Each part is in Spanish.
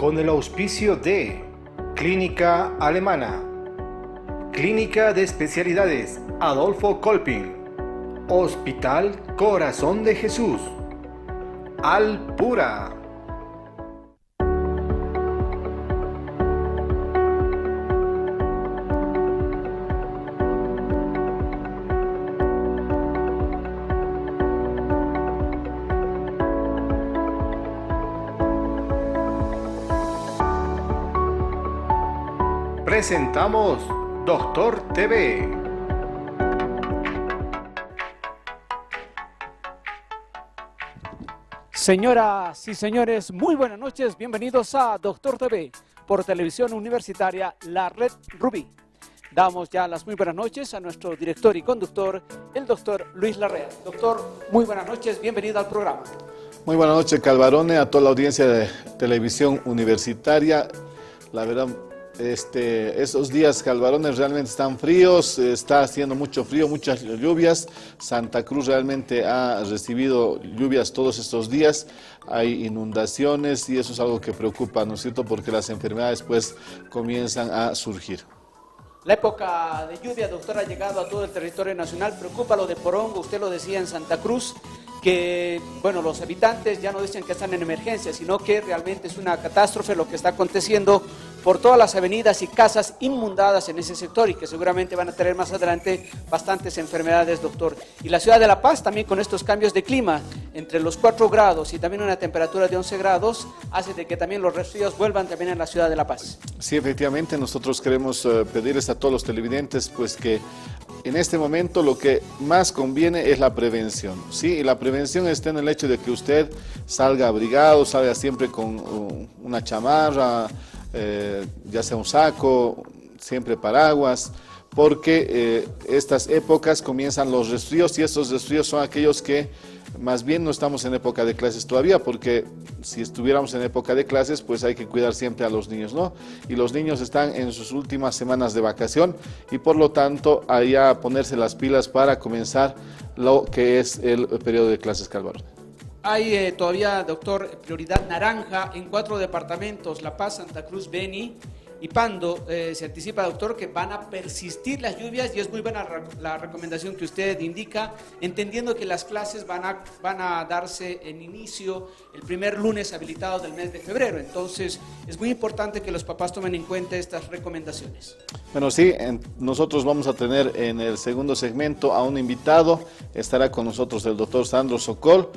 con el auspicio de Clínica Alemana, Clínica de Especialidades Adolfo Kolping, Hospital Corazón de Jesús, Alpura. Presentamos Doctor TV. Señoras y señores, muy buenas noches, bienvenidos a Doctor TV por Televisión Universitaria, la Red Rubí. Damos ya las muy buenas noches a nuestro director y conductor, el doctor Luis Larrea. Doctor, muy buenas noches, bienvenido al programa. Muy buenas noches, Calvarone, a toda la audiencia de Televisión Universitaria. La verdad, esos días, Calvarones, realmente están fríos, está haciendo mucho frío, muchas lluvias. Santa Cruz realmente ha recibido lluvias todos estos días, hay inundaciones y eso es algo que preocupa, ¿no es cierto?, porque las enfermedades pues comienzan a surgir. La época de lluvia, doctor, ha llegado a todo el territorio nacional. Preocupa lo de Porongo, usted lo decía en Santa Cruz, que, bueno, los habitantes ya no dicen que están en emergencia, sino que realmente es una catástrofe lo que está aconteciendo por todas las avenidas y casas inundadas en ese sector y que seguramente van a tener más adelante bastantes enfermedades, doctor. Y la ciudad de La Paz también con estos cambios de clima, entre los 4 grados y también una temperatura de 11 grados, hace de que también los resfríos vuelvan también en la ciudad de La Paz. Sí, efectivamente, nosotros queremos pedirles a todos los televidentes pues que en este momento lo que más conviene es la prevención, ¿sí? Y la prevención está en el hecho de que usted salga abrigado, salga siempre con una chamarra, ya sea un saco, siempre paraguas, porque estas épocas comienzan los resfríos y estos resfríos son aquellos que más bien no estamos en época de clases todavía, porque si estuviéramos en época de clases pues hay que cuidar siempre a los niños, ¿no? Y los niños están en sus últimas semanas de vacación y por lo tanto hay a ponerse las pilas para comenzar lo que es el periodo de clases, Calvarón. Hay todavía, doctor, prioridad naranja en 4 departamentos, La Paz, Santa Cruz, Beni y Pando. Se anticipa, doctor, que van a persistir las lluvias y es muy buena la recomendación que usted indica, entendiendo que las clases van a darse en inicio el primer lunes habilitado del mes de febrero. Entonces, es muy importante que los papás tomen en cuenta estas recomendaciones. Bueno, sí, nosotros vamos a tener en el segundo segmento a un invitado, estará con nosotros el doctor Sandro Sokol,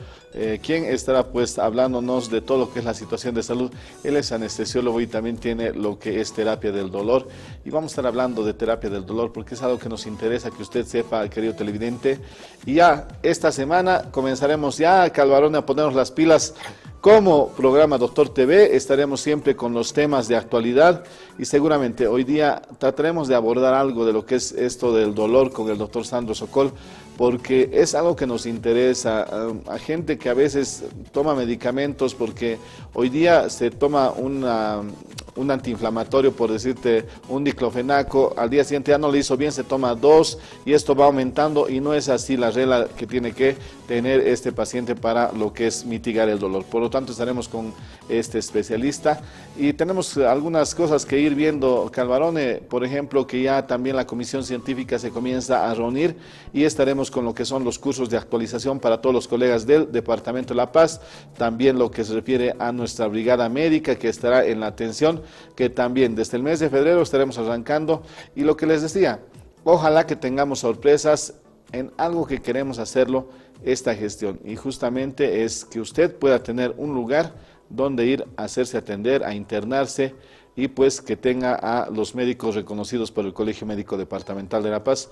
quien estará pues hablándonos de todo lo que es la situación de salud. Él es anestesiólogo y también tiene lo que es terapia del dolor y vamos a estar hablando de terapia del dolor porque es algo que nos interesa que usted sepa, querido televidente. Y ya esta semana comenzaremos ya, Calvarone, a ponernos las pilas. Como programa Doctor TV estaremos siempre con los temas de actualidad y seguramente hoy día trataremos de abordar algo de lo que es esto del dolor con el doctor Sandro Sokol, porque es algo que nos interesa a gente que a veces toma medicamentos, porque hoy día se toma un antiinflamatorio, por decirte, un diclofenaco, al día siguiente ya no le hizo bien, se toma 2 y esto va aumentando y no es así la regla que tiene que tener este paciente para lo que es mitigar el dolor. Por lo tanto estaremos con este especialista y tenemos algunas cosas que ir viendo, Calvarone, por ejemplo, que ya también la comisión científica se comienza a reunir y estaremos con lo que son los cursos de actualización para todos los colegas del Departamento de La Paz, también lo que se refiere a nuestra brigada médica que estará en la atención, que también desde el mes de febrero estaremos arrancando y lo que les decía, ojalá que tengamos sorpresas en algo que queremos hacerlo esta gestión y justamente es que usted pueda tener un lugar donde ir a hacerse atender, a internarse y pues que tenga a los médicos reconocidos por el Colegio Médico Departamental de La Paz,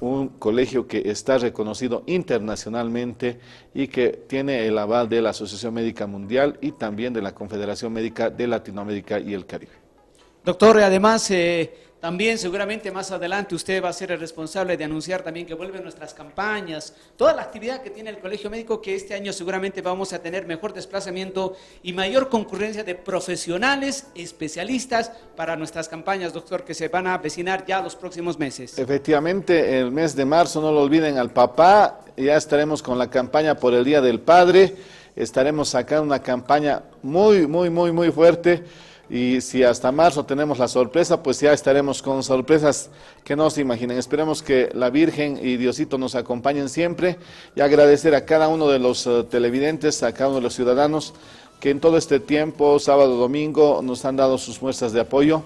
un colegio que está reconocido internacionalmente y que tiene el aval de la Asociación Médica Mundial y también de la Confederación Médica de Latinoamérica y el Caribe. Doctor, además, también seguramente más adelante usted va a ser el responsable de anunciar también que vuelven nuestras campañas, toda la actividad que tiene el Colegio Médico, que este año seguramente vamos a tener mejor desplazamiento y mayor concurrencia de profesionales, especialistas para nuestras campañas, doctor, que se van a avecinar ya los próximos meses. Efectivamente, el mes de marzo, no lo olviden al papá, ya estaremos con la campaña por el Día del Padre. estaremos sacando una campaña muy fuerte. Y si hasta marzo tenemos la sorpresa, pues ya estaremos con sorpresas que no se imaginen. Esperemos que la Virgen y Diosito nos acompañen siempre y agradecer a cada uno de los televidentes, a cada uno de los ciudadanos que en todo este tiempo, sábado, domingo, nos han dado sus muestras de apoyo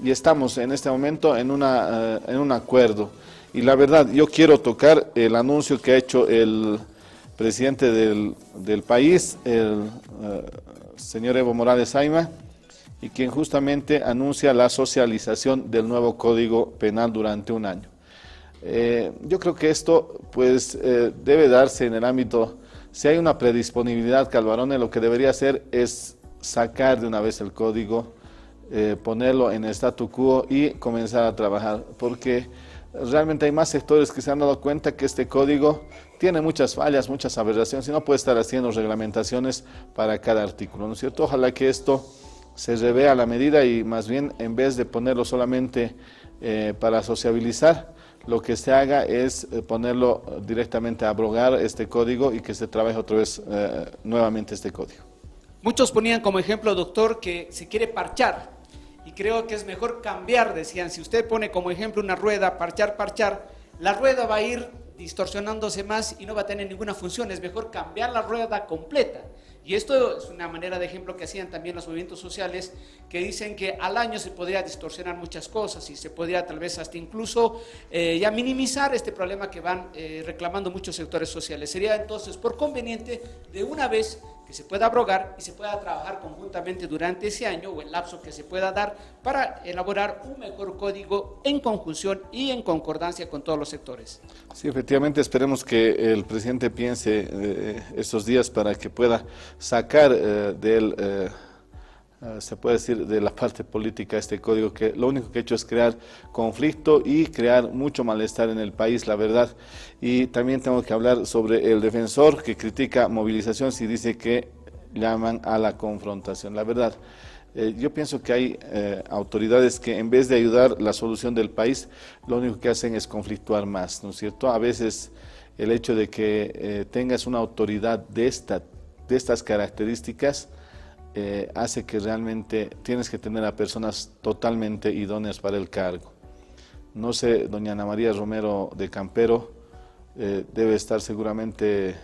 y estamos en este momento en un acuerdo. Y la verdad, yo quiero tocar el anuncio que ha hecho el presidente del país, el señor Evo Morales Ayma, y quien justamente anuncia la socialización del nuevo Código Penal durante un año. Yo creo que esto pues debe darse en el ámbito, si hay una predisponibilidad, Calvarone, lo que debería hacer es sacar de una vez el código, ponerlo en statu quo y comenzar a trabajar, porque realmente hay más sectores que se han dado cuenta que este código tiene muchas fallas, muchas aberraciones y no puede estar haciendo reglamentaciones para cada artículo, ¿no es cierto? Ojalá que esto se revea a la medida y más bien en vez de ponerlo solamente para sociabilizar, lo que se haga es ponerlo directamente a abrogar este código y que se trabaje otra vez nuevamente este código. Muchos ponían como ejemplo, doctor, que se quiere parchar y creo que es mejor cambiar, decían, si usted pone como ejemplo una rueda, parchar, la rueda va a ir distorsionándose más y no va a tener ninguna función, es mejor cambiar la rueda completa. Y esto es una manera de ejemplo que hacían también los movimientos sociales, que dicen que al año se podría distorsionar muchas cosas y se podría tal vez hasta incluso ya minimizar este problema que van reclamando muchos sectores sociales. Sería entonces por conveniente de una vez que se pueda abrogar y se pueda trabajar conjuntamente durante ese año o el lapso que se pueda dar para elaborar un mejor código en conjunción y en concordancia con todos los sectores. Sí, efectivamente, esperemos que el presidente piense estos días para que pueda sacar se puede decir, de la parte política este código, que lo único que ha hecho es crear conflicto y crear mucho malestar en el país, la verdad. Y también tengo que hablar sobre el defensor que critica movilizaciones y dice que llaman a la confrontación. La verdad, yo pienso que hay autoridades que en vez de ayudar la solución del país, lo único que hacen es conflictuar más, ¿no es cierto? A veces el hecho de que tengas una autoridad de estas características hace que realmente tienes que tener a personas totalmente idóneas para el cargo. No sé, doña Ana María Romero de Campero debe estar seguramente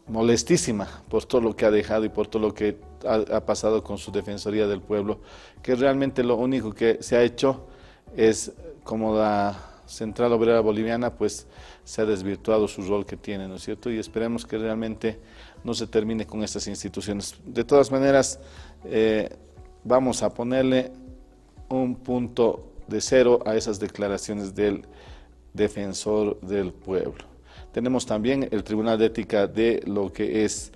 molestísima por todo lo que ha dejado y por todo lo que ha pasado con su Defensoría del Pueblo, que realmente lo único que se ha hecho es, como la Central Obrera Boliviana, pues se ha desvirtuado su rol que tiene, ¿no es cierto? Y esperemos que realmente no se termine con estas instituciones. De todas maneras, vamos a ponerle un punto de cero a esas declaraciones del Defensor del Pueblo. Tenemos también el Tribunal de Ética de lo que es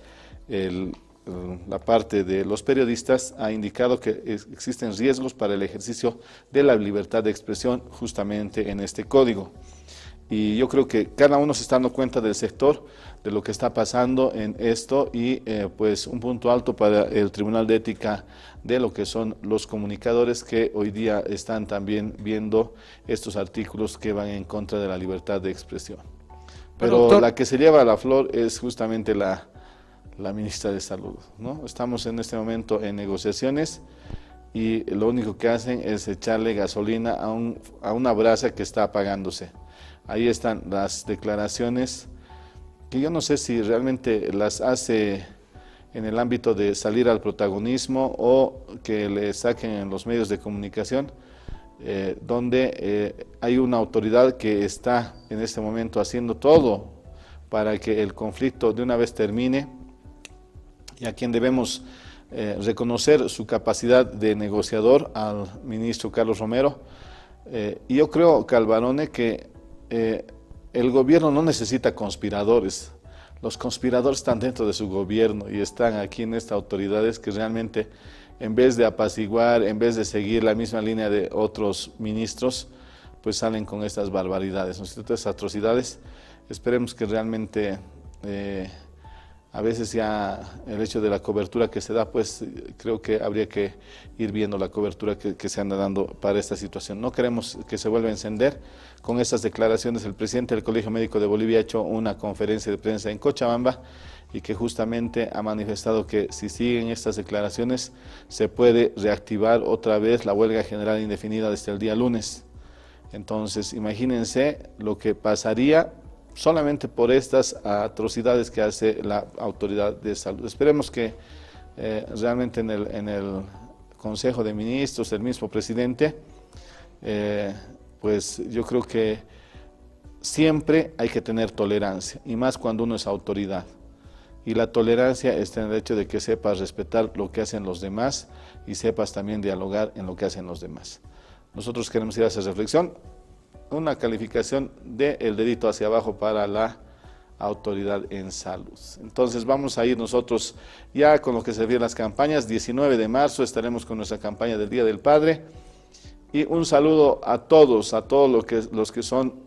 la parte de los periodistas, ha indicado que existen riesgos para el ejercicio de la libertad de expresión justamente en este código. Y yo creo que cada uno se está dando cuenta del sector, de lo que está pasando en esto y pues un punto alto para el Tribunal de Ética de lo que son los comunicadores que hoy día están también viendo estos artículos que van en contra de la libertad de expresión. Pero doctor, la que se lleva la flor es justamente la ministra de Salud, ¿no? Estamos en este momento en negociaciones y lo único que hacen es echarle gasolina a una brasa que está apagándose. Ahí están las declaraciones que yo no sé si realmente las hace en el ámbito de salir al protagonismo o que le saquen en los medios de comunicación, donde hay una autoridad que está en este momento haciendo todo para que el conflicto de una vez termine y a quien debemos reconocer su capacidad de negociador, al ministro Carlos Romero. Y yo creo, Calvarone, que el gobierno no necesita conspiradores. Los conspiradores están dentro de su gobierno y están aquí en estas autoridades que realmente, en vez de apaciguar, en vez de seguir la misma línea de otros ministros, pues salen con estas barbaridades, ¿no? Estas atrocidades. Esperemos que realmente a veces ya el hecho de la cobertura que se da, pues creo que habría que ir viendo la cobertura que se anda dando para esta situación. No queremos que se vuelva a encender con estas declaraciones. El presidente del Colegio Médico de Bolivia ha hecho una conferencia de prensa en Cochabamba y que justamente ha manifestado que si siguen estas declaraciones se puede reactivar otra vez la huelga general indefinida desde el día lunes. Entonces, imagínense lo que pasaría solamente por estas atrocidades que hace la autoridad de salud. Esperemos que realmente en el Consejo de Ministros, el mismo presidente, pues yo creo que siempre hay que tener tolerancia, y más cuando uno es autoridad. Y la tolerancia está en el hecho de que sepas respetar lo que hacen los demás y sepas también dialogar en lo que hacen los demás. Nosotros queremos ir a esa reflexión, una calificación del dedito hacia abajo para la autoridad en salud. Entonces vamos a ir nosotros ya con lo que se refiere a las campañas. 19 de marzo estaremos con nuestra campaña del Día del Padre. Y un saludo a todos los que son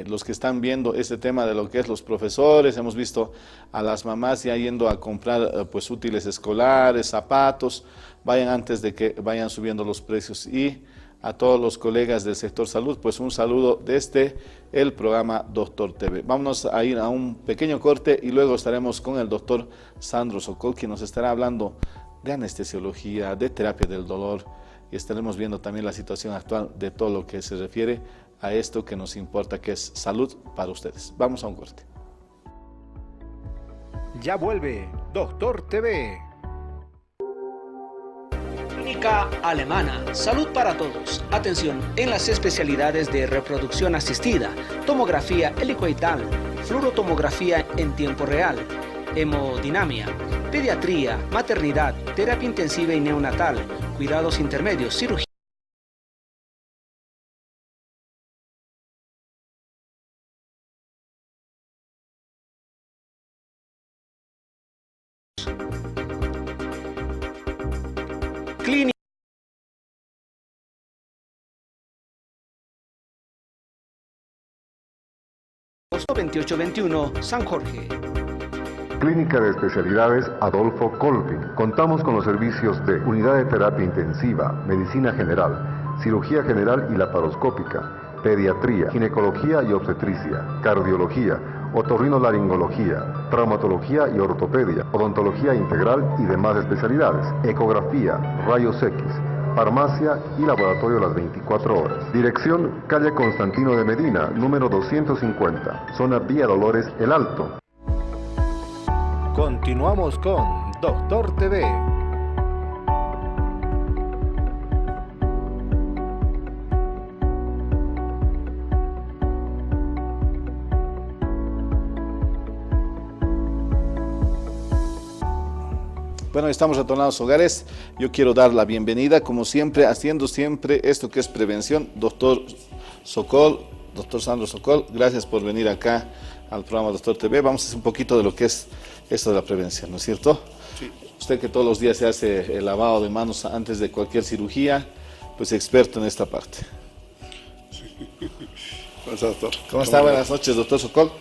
los que están viendo este tema de lo que es los profesores. Hemos visto a las mamás ya yendo a comprar pues útiles escolares, zapatos, vayan antes de que vayan subiendo los precios. Y a todos los colegas del sector salud, pues un saludo desde el programa Doctor TV. Vámonos a ir a un pequeño corte y luego estaremos con el doctor Sandro Sokol, quien nos estará hablando de anestesiología, de terapia del dolor, y estaremos viendo también la situación actual de todo lo que se refiere a esto que nos importa, que es salud para ustedes. Vamos a un corte. Ya vuelve Doctor TV. Clínica Alemana, salud para todos. Atención en las especialidades de reproducción asistida, tomografía helicoidal, fluorotomografía en tiempo real, hemodinamia, pediatría, maternidad, terapia intensiva y neonatal, cuidados intermedios, cirugía. Clínica 2821 San Jorge. Clínica de Especialidades Adolfo Colpin. Contamos con los servicios de unidad de terapia intensiva, medicina general, cirugía general y laparoscópica, pediatría, ginecología y obstetricia, cardiología, otorrinolaringología, traumatología y ortopedia, odontología integral y demás especialidades, ecografía, rayos X, farmacia y laboratorio las 24 horas. Dirección, calle Constantino de Medina, número 250, zona Vía Dolores, El Alto. Continuamos con Doctor TV. Bueno, estamos retornando a los hogares. Yo quiero dar la bienvenida, como siempre, haciendo siempre esto que es prevención. Doctor Sokol, doctor Sandro Sokol, gracias por venir acá al programa Doctor TV. Vamos a hacer un poquito de lo que es esto de la prevención, ¿no es cierto? Sí. Usted que todos los días se hace el lavado de manos antes de cualquier cirugía, pues experto en esta parte. Sí. ¿Cómo está, doctor? ¿Cómo está? Buenas noches, doctor Sokol.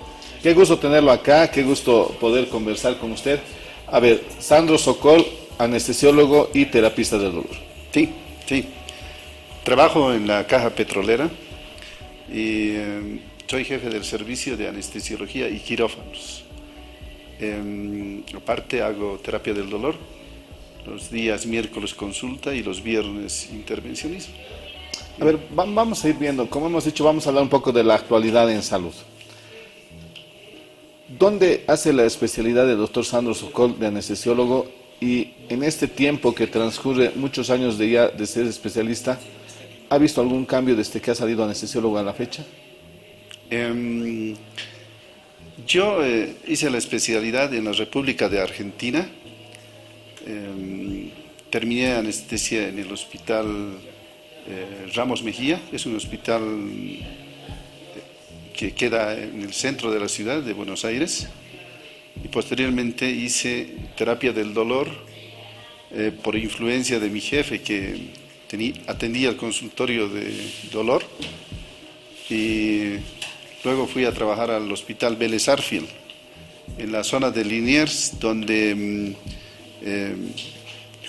Qué gusto tenerlo acá, qué gusto poder conversar con usted. A ver, Sandro Sokol, anestesiólogo y terapista del dolor. Sí, sí. Trabajo en la Caja Petrolera y soy jefe del servicio de anestesiología y quirófanos. Aparte hago terapia del dolor, los días miércoles consulta y los viernes intervencionismo. A ver, vamos a ir viendo, como hemos dicho, vamos a hablar un poco de la actualidad en salud. ¿Dónde hace la especialidad del doctor Sandro Sokol de anestesiólogo? Y en este tiempo que transcurre, muchos años de ser especialista, ¿ha visto algún cambio desde que ha salido anestesiólogo a la fecha? Yo hice la especialidad en la República de Argentina. Terminé anestesia en el hospital Ramos Mejía. Es un hospital que queda en el centro de la ciudad de Buenos Aires, y posteriormente hice terapia del dolor por influencia de mi jefe, que atendía el consultorio de dolor, y luego fui a trabajar al hospital Vélez Sarsfield en la zona de Liniers, donde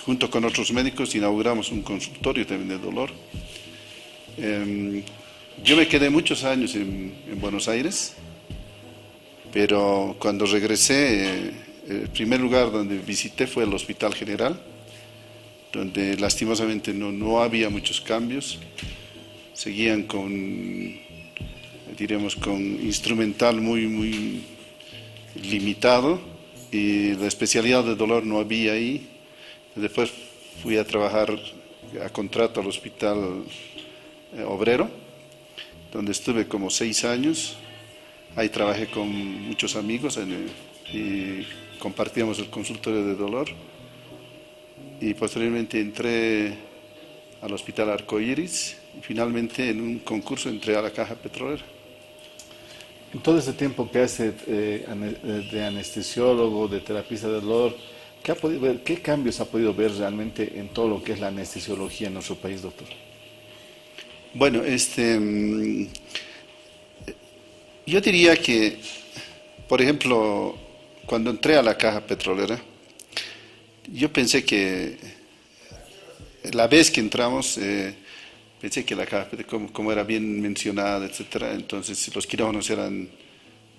junto con otros médicos inauguramos un consultorio también de dolor. Yo me quedé muchos años en Buenos Aires, pero cuando regresé, el primer lugar donde visité fue el Hospital General, donde lastimosamente no había muchos cambios, seguían con, diremos, con instrumental muy limitado, y la especialidad de dolor no había ahí. Después fui a trabajar a contrato al Hospital Obrero, donde estuve como 6 años. Ahí trabajé con muchos amigos y compartíamos el consultorio de dolor. Y posteriormente entré al Hospital Arcoíris y finalmente en un concurso entré a la Caja Petrolera. En todo ese tiempo que hace de anestesiólogo, de terapista del dolor, ¿qué cambios ha podido ver realmente en todo lo que es la anestesiología en nuestro país, doctor? Bueno, yo diría que, por ejemplo, cuando entré a la Caja Petrolera, yo pensé que la vez que entramos, pensé que la caja, como era bien mencionada, etcétera, entonces los quirófanos eran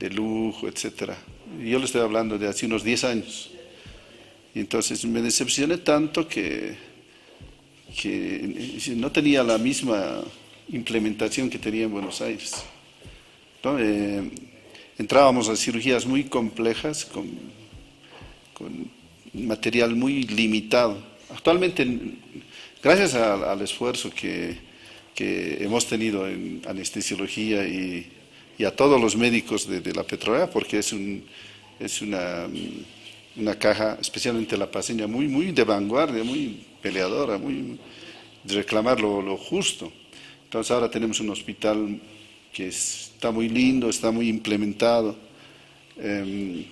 de lujo, etcétera. Yo le estoy hablando de hace unos 10 años. Y entonces me decepcioné tanto que no tenía la misma implementación que tenía en Buenos Aires, ¿no? Entrábamos a cirugías muy complejas con material muy limitado. Actualmente, gracias al esfuerzo que hemos tenido en anestesiología y a todos los médicos de la petrolera, porque es una caja, especialmente la paceña, muy de vanguardia, muy peleadora, muy de reclamar lo justo. Entonces ahora tenemos un hospital que está muy lindo, está muy implementado.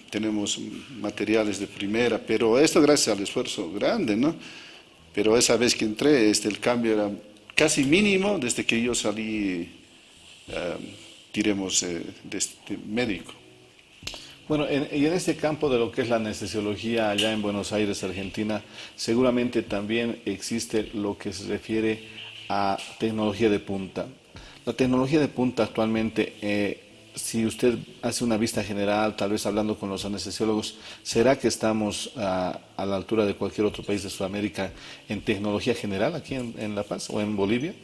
Tenemos materiales de primera, pero esto gracias al esfuerzo grande, ¿no? Pero esa vez que entré, el cambio era casi mínimo desde que yo salí, diremos, de este médico. Bueno, y en este campo de lo que es la anestesiología allá en Buenos Aires, Argentina, seguramente también existe lo que se refiere a tecnología de punta. La tecnología de punta actualmente, si usted hace una vista general, tal vez hablando con los anestesiólogos, ¿será que estamos a la altura de cualquier otro país de Sudamérica en tecnología general aquí en La Paz o en Bolivia?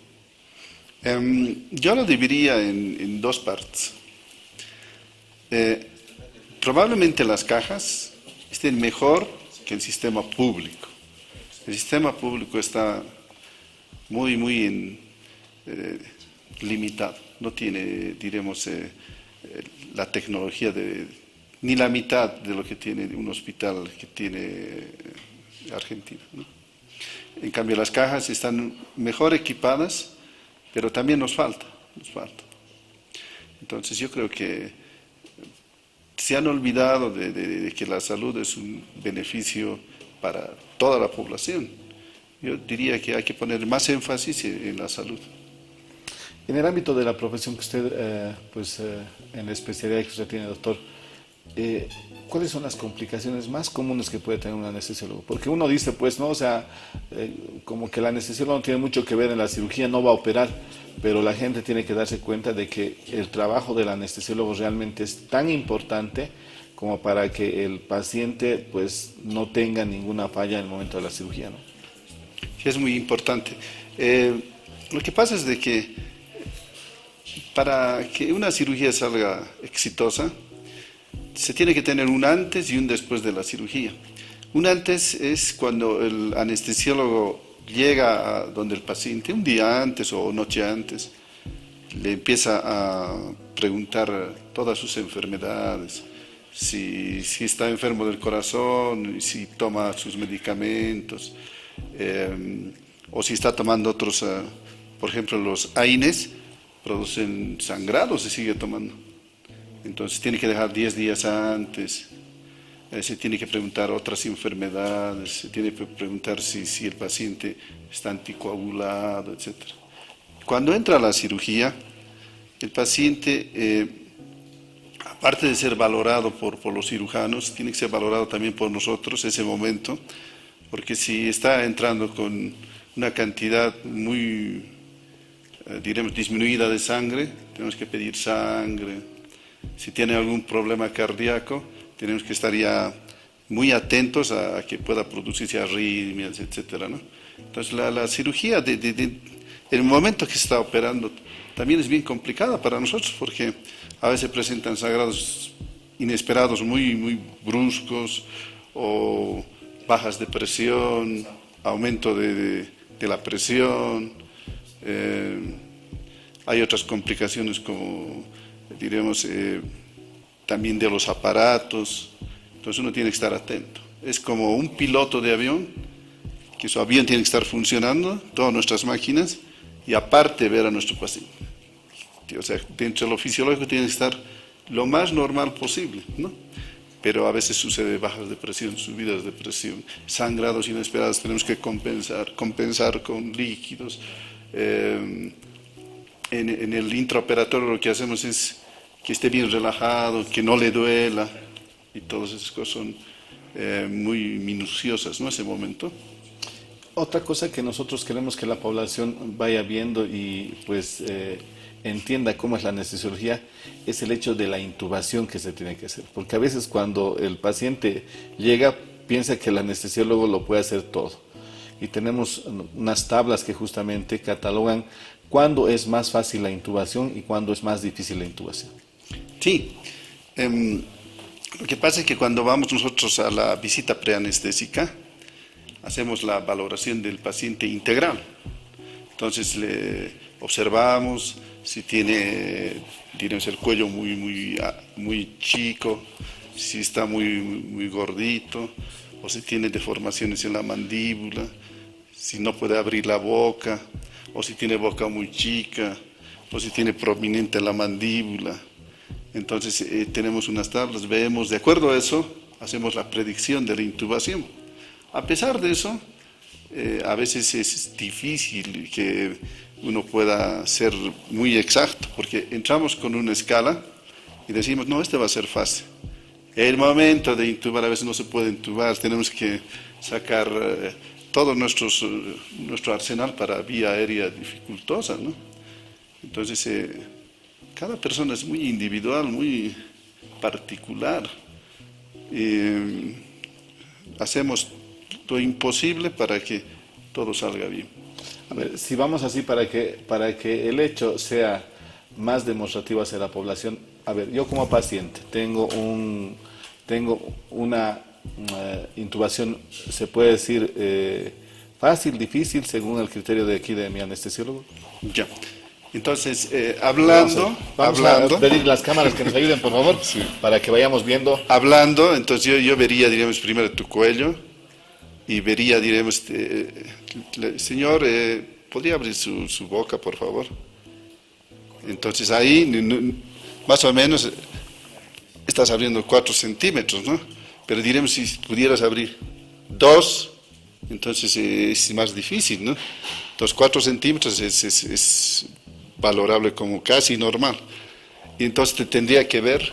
Yo lo dividiría en 2 partes. Probablemente las cajas estén mejor que el sistema público. El sistema público está muy limitado, no tiene, diremos, la tecnología ni la mitad de lo que tiene un hospital que tiene Argentina, ¿no? En cambio las cajas están mejor equipadas, pero también nos falta. Entonces yo creo que se han olvidado de que la salud es un beneficio para toda la población. Yo diría que hay que poner más énfasis en la salud. En el ámbito de la profesión que usted, en la especialidad que usted tiene, doctor, ¿cuáles son las complicaciones más comunes que puede tener un anestesiólogo? Porque uno dice, pues, no, o sea, como que el anestesiólogo no tiene mucho que ver en la cirugía, no va a operar, pero la gente tiene que darse cuenta de que el trabajo del anestesiólogo realmente es tan importante como para que el paciente, pues, no tenga ninguna falla en el momento de la cirugía, ¿no? Sí, es muy importante. Lo que pasa es de que para que una cirugía salga exitosa, se tiene que tener un antes y un después de la cirugía. Un antes es cuando el anestesiólogo llega a donde el paciente, un día antes o noche antes, le empieza a preguntar todas sus enfermedades, si está enfermo del corazón, si toma sus medicamentos, o si está tomando otros, por ejemplo, los AINES producen sangrado, se sigue tomando. Entonces tiene que dejar 10 días antes, se tiene que preguntar otras enfermedades, se tiene que preguntar si el paciente está anticoagulado, etc. Cuando entra a la cirugía, el paciente, aparte de ser valorado por los cirujanos, tiene que ser valorado también por nosotros ese momento, porque si está entrando con una cantidad muy, diremos, disminuida de sangre, tenemos que pedir sangre. Si tiene algún problema cardíaco, tenemos que estar ya muy atentos a que pueda producirse arritmias, etcétera, ¿no? Entonces la cirugía, el momento que se está operando, también es bien complicada para nosotros, porque a veces presentan sangrados inesperados muy bruscos, o bajas de presión, aumento de la presión. Hay otras complicaciones como, diremos, también de los aparatos. Entonces uno tiene que estar atento. Es como un piloto de avión, que su avión tiene que estar funcionando, todas nuestras máquinas, y aparte ver a nuestro paciente. O sea, dentro de lo fisiológico tiene que estar lo más normal posible, ¿no? Pero a veces sucede bajas de presión, subidas de presión, sangrados inesperados, tenemos que compensar con líquidos. En el intraoperatorio lo que hacemos es que esté bien relajado, que no le duela, y todas esas cosas son muy minuciosas, ¿no? Ese momento. Otra cosa que nosotros queremos que la población vaya viendo y pues entienda cómo es la anestesiología es el hecho de la intubación que se tiene que hacer. Porque a veces cuando el paciente llega piensa que el anestesiólogo lo puede hacer todo. Y tenemos unas tablas que justamente catalogan cuándo es más fácil la intubación y cuándo es más difícil la intubación. Sí. Lo que pasa es que cuando vamos nosotros a la visita preanestésica, hacemos la valoración del paciente integral. Entonces le observamos si tiene, digamos, el cuello muy chico, si está muy gordito, o si tiene deformaciones en la mandíbula, si no puede abrir la boca, o si tiene boca muy chica, o si tiene prominente la mandíbula. Entonces tenemos unas tablas, vemos, de acuerdo a eso, hacemos la predicción de la intubación. A pesar de eso, a veces es difícil que uno pueda ser muy exacto, porque entramos con una escala y decimos, no, este va a ser fácil. El momento de intubar a veces no se puede intubar, tenemos que sacar todo nuestro arsenal para vía aérea dificultosa, ¿no? Entonces, cada persona es muy individual, muy particular. Hacemos lo imposible para que todo salga bien. A ver, si vamos así para que el hecho sea más demostrativo hacia la población, a ver, yo como paciente tengo una intubación, se puede decir fácil, difícil, según el criterio de aquí de mi anestesiólogo. Ya. Entonces, hablando, vamos a pedir las cámaras que nos ayuden, por favor, sí, para que vayamos viendo. Hablando, entonces yo vería, diríamos, primero tu cuello y vería, diríamos, señor, ¿podría abrir su boca, por favor? Entonces ahí, más o menos, estás abriendo 4 centímetros, ¿no? Pero diremos, si pudieras abrir 2, entonces es más difícil, ¿no? Entonces 4 centímetros es valorable como casi normal. Y entonces te tendría que ver,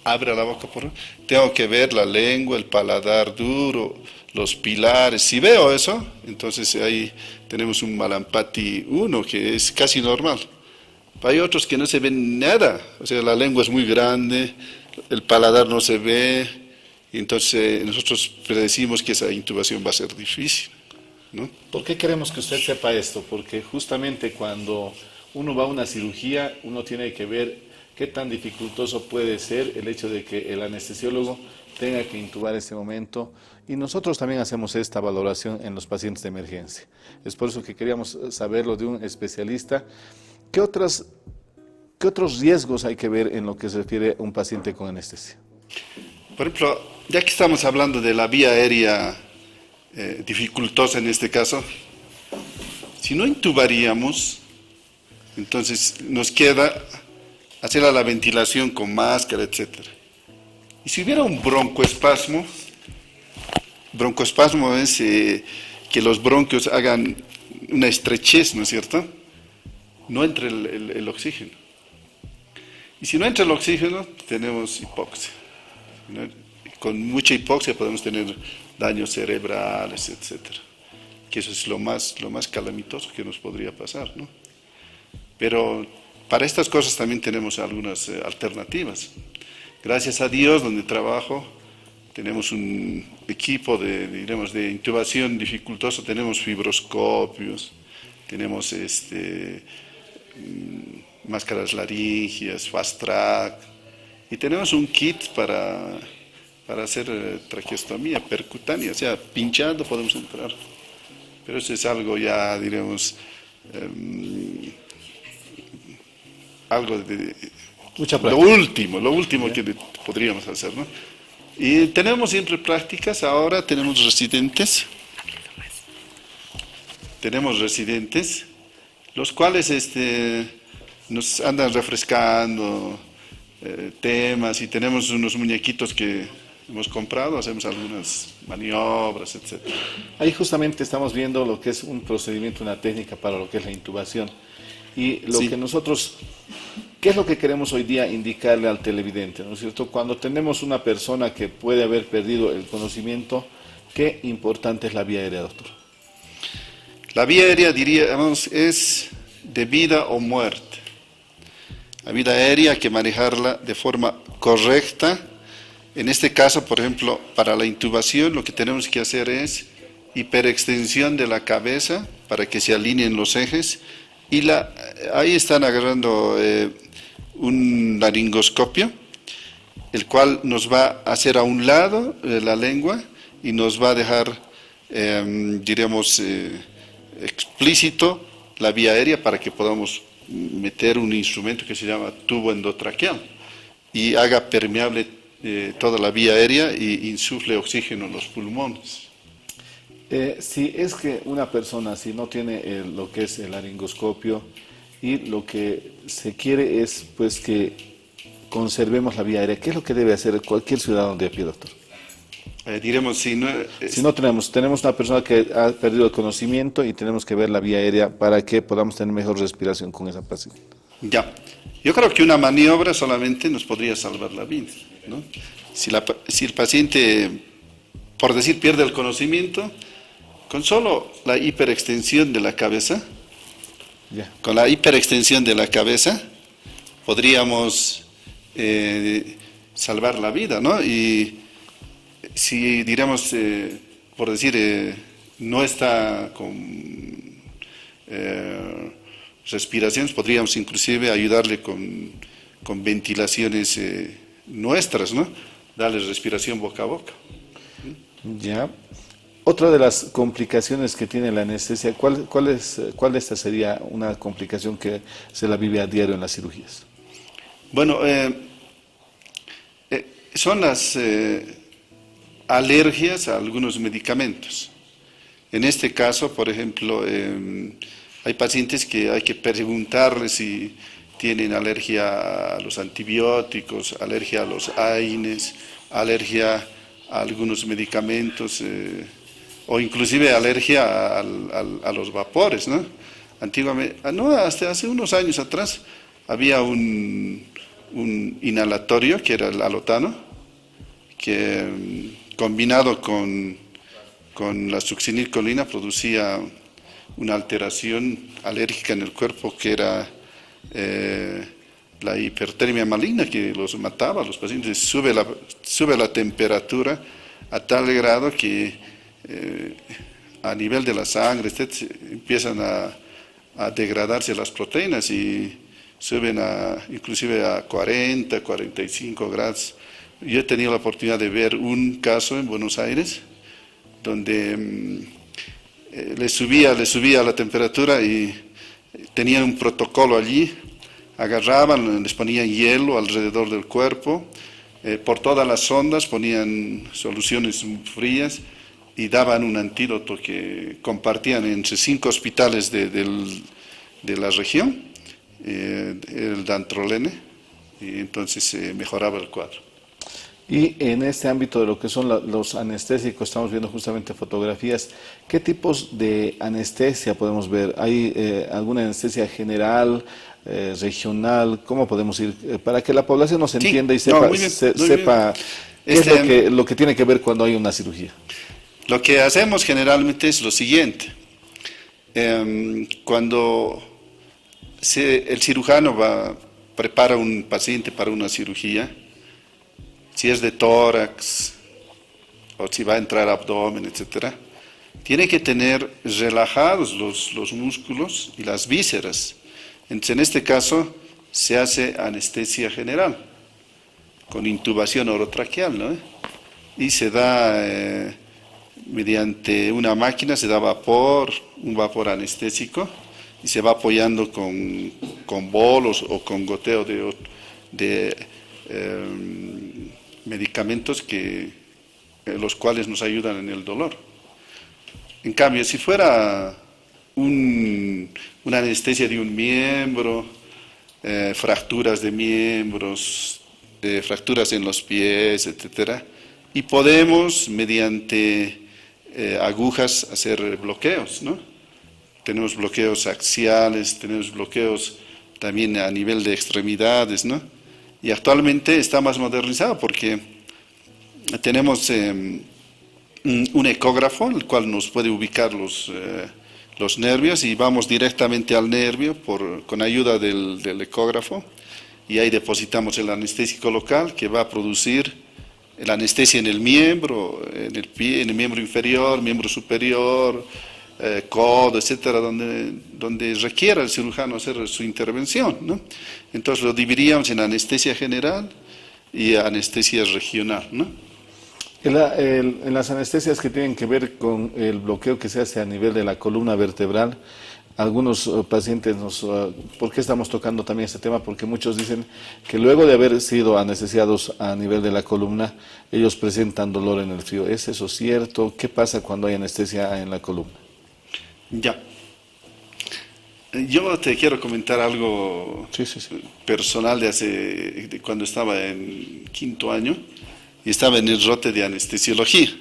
abre la boca, por favor, tengo que ver la lengua, el paladar duro, los pilares. Si veo eso, entonces ahí tenemos un Malampati 1, que es casi normal. Hay otros que no se ven nada, o sea, la lengua es muy grande, el paladar no se ve, y entonces nosotros predecimos que esa intubación va a ser difícil, ¿no? ¿Por qué queremos que usted sepa esto? Porque justamente cuando uno va a una cirugía, uno tiene que ver qué tan dificultoso puede ser el hecho de que el anestesiólogo tenga que intubar ese momento, y nosotros también hacemos esta valoración en los pacientes de emergencia. Es por eso que queríamos saberlo de un especialista. ¿Qué otros riesgos hay que ver en lo que se refiere a un paciente con anestesia? Por ejemplo, ya que estamos hablando de la vía aérea dificultosa en este caso, si no intubaríamos, entonces nos queda hacer la ventilación con máscara, etc. Y si hubiera un broncoespasmo es que los bronquios hagan una estrechez, ¿no es cierto? No entra el oxígeno. Y si no entra el oxígeno, tenemos hipoxia. Con mucha hipoxia podemos tener daños cerebrales, etcétera. Que eso es lo más calamitoso que nos podría pasar, ¿no? Pero para estas cosas también tenemos algunas alternativas. Gracias a Dios, donde trabajo, tenemos un equipo de intubación dificultosa, tenemos fibroscopios, tenemos máscaras laringias, fast track, y tenemos un kit para hacer traqueostomía percutánea, o sea, pinchando podemos entrar. Pero eso es algo ya, diremos, algo de lo último que podríamos hacer, ¿no? Y tenemos siempre prácticas, ahora tenemos residentes, los cuales nos andan refrescando temas, y tenemos unos muñequitos que hemos comprado, hacemos algunas maniobras, etc. Ahí justamente estamos viendo lo que es un procedimiento, una técnica para lo que es la intubación. Y lo que nosotros, ¿qué es lo que queremos hoy día indicarle al televidente? ¿No es cierto? Cuando tenemos una persona que puede haber perdido el conocimiento, ¿qué importante es la vía aérea, doctor? La vía aérea, diríamos, es de vida o muerte. La vida aérea hay que manejarla de forma correcta. En este caso, por ejemplo, para la intubación, lo que tenemos que hacer es hiperextensión de la cabeza para que se alineen los ejes. Y ahí están agarrando un laringoscopio, el cual nos va a hacer a un lado la lengua y nos va a dejar, diremos, explícito la vía aérea para que podamos meter un instrumento que se llama tubo endotraqueal y haga permeable toda la vía aérea y insufle oxígeno en los pulmones. Si es que una persona, si no tiene lo que es el laringoscopio y lo que se quiere es pues que conservemos la vía aérea, ¿qué es lo que debe hacer cualquier ciudadano de a pie, doctor? Diremos, si no tenemos una persona que ha perdido el conocimiento y tenemos que ver la vía aérea para que podamos tener mejor respiración con esa paciente. Ya, yo creo que una maniobra solamente nos podría salvar la vida, ¿no? Si el paciente, por decir, pierde el conocimiento, con solo la hiperextensión de la cabeza, podríamos salvar la vida, ¿no? Y si, diríamos, por decir, no está con respiraciones, podríamos inclusive ayudarle con ventilaciones nuestras, ¿no? Darle respiración boca a boca. Ya. Otra de las complicaciones que tiene la anestesia, ¿cuál de estas sería una complicación que se la vive a diario en las cirugías? Bueno, son las alergias a algunos medicamentos. En este caso, por ejemplo, hay pacientes que hay que preguntarles si tienen alergia a los antibióticos, alergia a los AINES, alergia a algunos medicamentos, o inclusive alergia a los vapores, ¿no? Antiguamente, hasta hace unos años atrás, había un inhalatorio que era el alotano, que combinado con la succinilcolina producía una alteración alérgica en el cuerpo que era la hipertermia maligna, que los mataba a los pacientes. Sube la temperatura a tal grado que a nivel de la sangre empiezan a degradarse las proteínas y suben inclusive a 40, 45 grados. Yo he tenido la oportunidad de ver un caso en Buenos Aires donde le subía la temperatura y tenían un protocolo allí, agarraban, les ponían hielo alrededor del cuerpo, por todas las sondas ponían soluciones frías y daban un antídoto que compartían entre 5 hospitales de la región, el dantrolene, y entonces mejoraba el cuadro. Y en este ámbito de lo que son los anestésicos, estamos viendo justamente fotografías. ¿Qué tipos de anestesia podemos ver? ¿Hay alguna anestesia general, regional? ¿Cómo podemos ir? Para que la población nos entienda y sepa qué es lo que tiene que ver cuando hay una cirugía. Lo que hacemos generalmente es lo siguiente. Cuando el cirujano prepara un paciente para una cirugía, si es de tórax o si va a entrar abdomen, etcétera, tiene que tener relajados los músculos y las vísceras. Entonces, en este caso, se hace anestesia general, con intubación orotraqueal, ¿no? Y se da, mediante una máquina, se da vapor, un vapor anestésico, y se va apoyando con bolos o con goteo de medicamentos los cuales nos ayudan en el dolor. En cambio, si fuera una anestesia de un miembro, fracturas de miembros, fracturas en los pies, etcétera, y podemos mediante agujas hacer bloqueos, ¿no? Tenemos bloqueos axiales, tenemos bloqueos también a nivel de extremidades, ¿no? Y actualmente está más modernizado porque tenemos un ecógrafo, el cual nos puede ubicar los nervios, y vamos directamente al nervio con ayuda del ecógrafo, y ahí depositamos el anestésico local que va a producir la anestesia en el miembro, en el pie, en el miembro inferior, miembro superior, codo, etcétera, donde requiera el cirujano hacer su intervención, ¿no? Entonces lo dividiríamos en anestesia general y anestesia regional, ¿no? En las anestesias que tienen que ver con el bloqueo que se hace a nivel de la columna vertebral, algunos pacientes ¿por qué estamos tocando también este tema? Porque muchos dicen que luego de haber sido anestesiados a nivel de la columna, ellos presentan dolor en el frío. ¿Es eso cierto? ¿Qué pasa cuando hay anestesia en la columna? Ya. Yo te quiero comentar algo personal de cuando estaba en 5º año y estaba en el rote de anestesiología.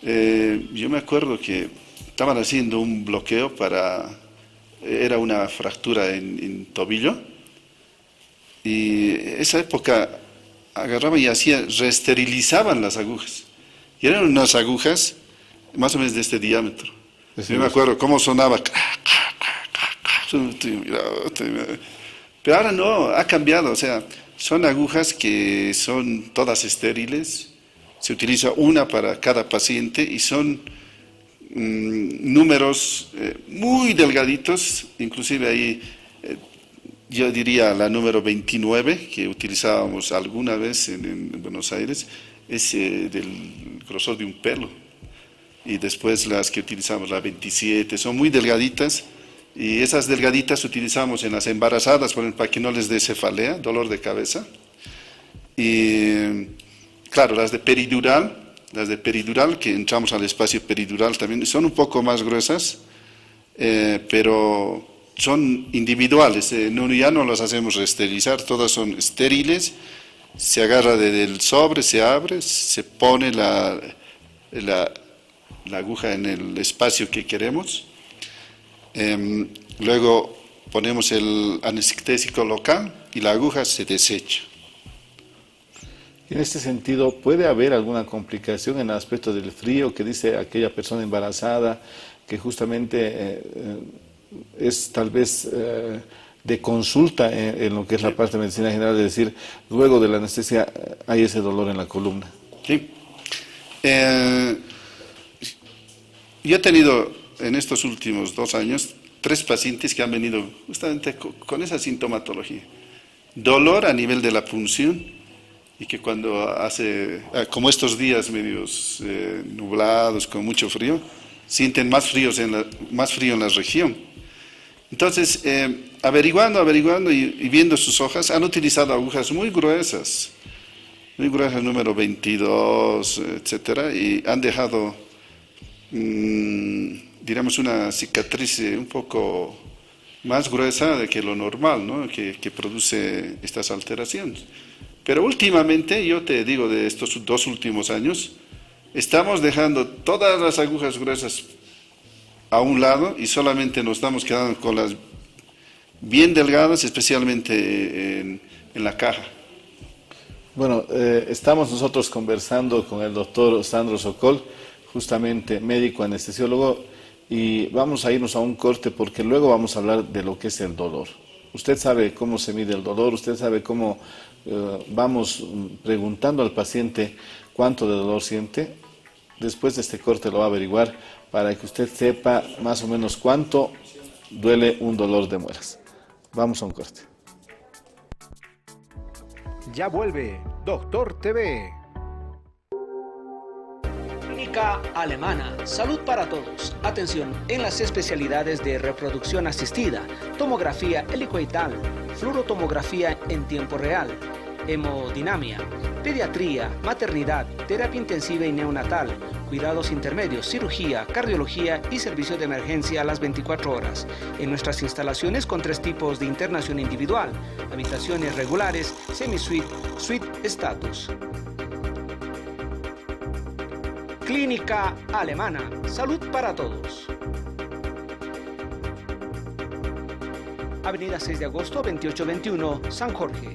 Yo me acuerdo que estaban haciendo un bloqueo era una fractura en tobillo, y esa época agarraban y reesterilizaban las agujas, y eran unas agujas más o menos de este diámetro. Yo me acuerdo cómo sonaba, pero ahora no, ha cambiado, o sea, son agujas que son todas estériles, se utiliza una para cada paciente y son números muy delgaditos, inclusive ahí yo diría la número 29 que utilizábamos alguna vez en Buenos Aires, es del grosor de un pelo, y después las que utilizamos, la 27, son muy delgaditas, y esas delgaditas utilizamos en las embarazadas para que no les dé cefalea, dolor de cabeza. Y claro, las de peridural, que entramos al espacio peridural también, son un poco más gruesas, pero son individuales, ya no las hacemos reesterilizar, todas son estériles, se agarra del sobre, se abre, se pone la aguja en el espacio que queremos, luego ponemos el anestésico local y la aguja se desecha. En este sentido, ¿puede haber alguna complicación en el aspecto del frío que dice aquella persona embarazada que justamente es tal vez de consulta en lo que es la parte de medicina general, es decir, luego de la anestesia hay ese dolor en la columna? Sí. Yo he tenido en estos últimos 2 años 3 pacientes que han venido justamente con esa sintomatología. Dolor a nivel de la punción, y que cuando como estos días medios nublados, con mucho frío, sienten más frío en la región. Entonces, averiguando y viendo sus hojas, han utilizado agujas muy gruesas, número 22, etcétera, y han dejado, diríamos, una cicatriz un poco más gruesa de que lo normal, ¿no? que produce estas alteraciones. Pero últimamente, yo te digo, de estos 2 últimos años, estamos dejando todas las agujas gruesas a un lado y solamente nos estamos quedando con las bien delgadas, especialmente en la caja. Bueno, estamos nosotros conversando con el doctor Sandro Sokol, justamente médico anestesiólogo, y vamos a irnos a un corte porque luego vamos a hablar de lo que es el dolor. Usted sabe cómo se mide el dolor, usted sabe cómo vamos preguntando al paciente cuánto de dolor siente. Después de este corte lo va a averiguar para que usted sepa más o menos cuánto duele un dolor de muelas. Vamos a un corte. Ya vuelve Doctor TV. Clínica Alemana, salud para todos. Atención en las especialidades de reproducción asistida, tomografía helicoidal, fluorotomografía en tiempo real, hemodinamia, pediatría, maternidad, terapia intensiva y neonatal, cuidados intermedios, cirugía, cardiología y servicio de emergencia a las 24 horas. En nuestras instalaciones con 3 tipos de internación individual, habitaciones regulares, semi-suite, suite status. Clínica Alemana, salud para todos. Avenida 6 de agosto, 2821, San Jorge.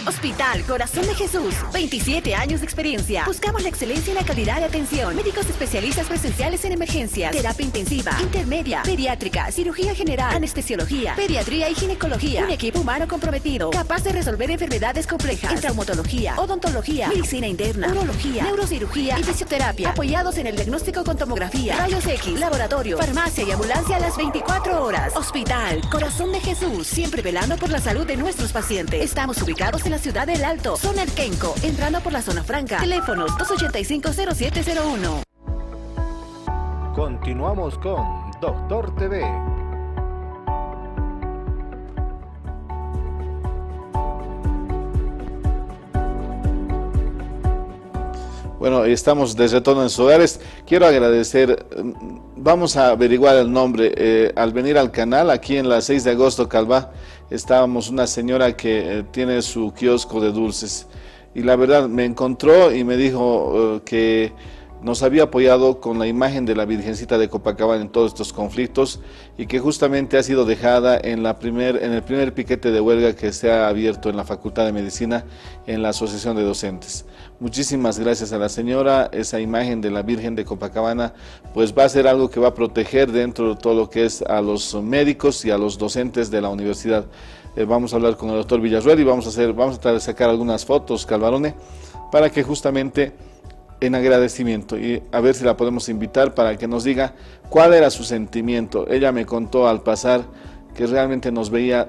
Hospital Corazón de Jesús, 27 años de experiencia. Buscamos la excelencia y la calidad de atención. Médicos especialistas presenciales en emergencias, terapia intensiva, intermedia, pediátrica, cirugía general, anestesiología, pediatría y ginecología. Un equipo humano comprometido, capaz de resolver enfermedades complejas en traumatología, odontología, medicina interna, urología, neurocirugía y fisioterapia. Apoyados en el diagnóstico con tomografía, rayos X, laboratorio, farmacia y ambulancia a las 24 horas. Hospital Corazón de Jesús, siempre velando por la salud de nuestros pacientes. Estamos ubicados en la ciudad del Alto, zona El Quenco, entrando por la zona franca. Teléfonos 285-0701. Continuamos con Doctor TV. Bueno, estamos de retorno en sus hogares. Quiero agradecer, vamos a averiguar el nombre. Al venir al canal, aquí en la 6 de agosto, Calvá, estábamos una señora que tiene su kiosco de dulces. Y la verdad, me encontró y me dijo que nos había apoyado con la imagen de la Virgencita de Copacabana en todos estos conflictos y que justamente ha sido dejada en el primer piquete de huelga que se ha abierto en la Facultad de Medicina en la Asociación de Docentes. Muchísimas gracias a la señora. Esa imagen de la Virgen de Copacabana pues va a ser algo que va a proteger dentro de todo lo que es a los médicos y a los docentes de la universidad. Vamos a hablar con el doctor Villarruel y vamos a tratar de sacar algunas fotos, Calvarone, para que justamente en agradecimiento y a ver si la podemos invitar para que nos diga cuál era su sentimiento. Ella me contó al pasar que realmente nos veía